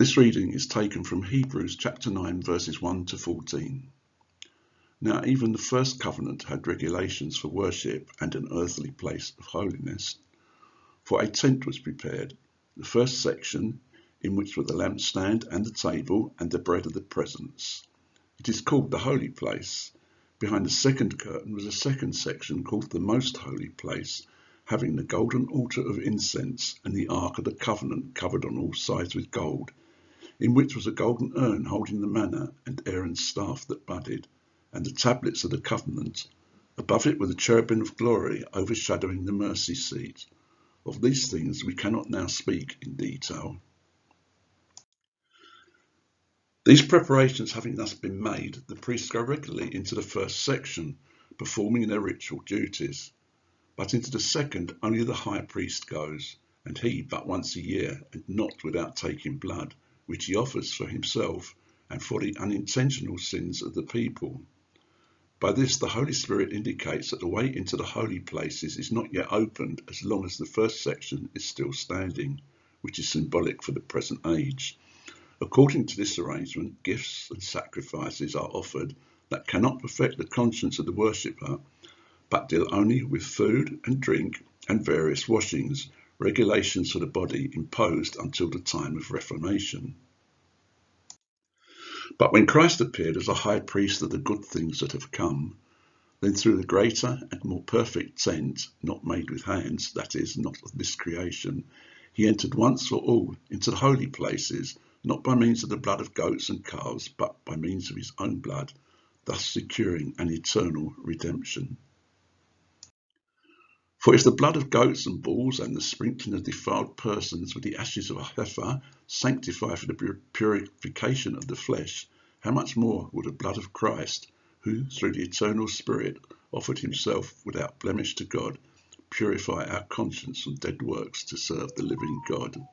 This reading is taken from Hebrews chapter 9 verses 1 to 14. Now even the first covenant had regulations for worship and an earthly place of holiness. For a tent was prepared, the first section, in which were the lampstand and the table and the bread of the presence. It is called the holy place. Behind the second curtain was a second section called the most holy place, having the golden altar of incense and the ark of the covenant covered on all sides with gold, in which was a golden urn holding the manna and Aaron's staff that budded, and the tablets of the covenant. Above it were the cherubim of glory overshadowing the mercy seat. Of these things we cannot now speak in detail. These preparations having thus been made, the priests go regularly into the first section, performing their ritual duties. But into the second only the high priest goes, and he but once a year, and not without taking blood, which he offers for himself and for the unintentional sins of the people. By this the Holy Spirit indicates that the way into the holy places is not yet opened as long as the first section is still standing, which is symbolic for the present age. According to this arrangement, gifts and sacrifices are offered that cannot perfect the conscience of the worshipper, but deal only with food and drink and various washings, regulations for the body imposed until the time of Reformation. But when Christ appeared as a high priest of the good things that have come, then through the greater and more perfect tent, not made with hands, that is, not of this creation, he entered once for all into the holy places, not by means of the blood of goats and calves, but by means of his own blood, thus securing an eternal redemption. For if the blood of goats and bulls and the sprinkling of defiled persons with the ashes of a heifer sanctify for the purification of the flesh, how much more will the blood of Christ, who through the eternal Spirit offered himself without blemish to God, purify our conscience from dead works to serve the living God?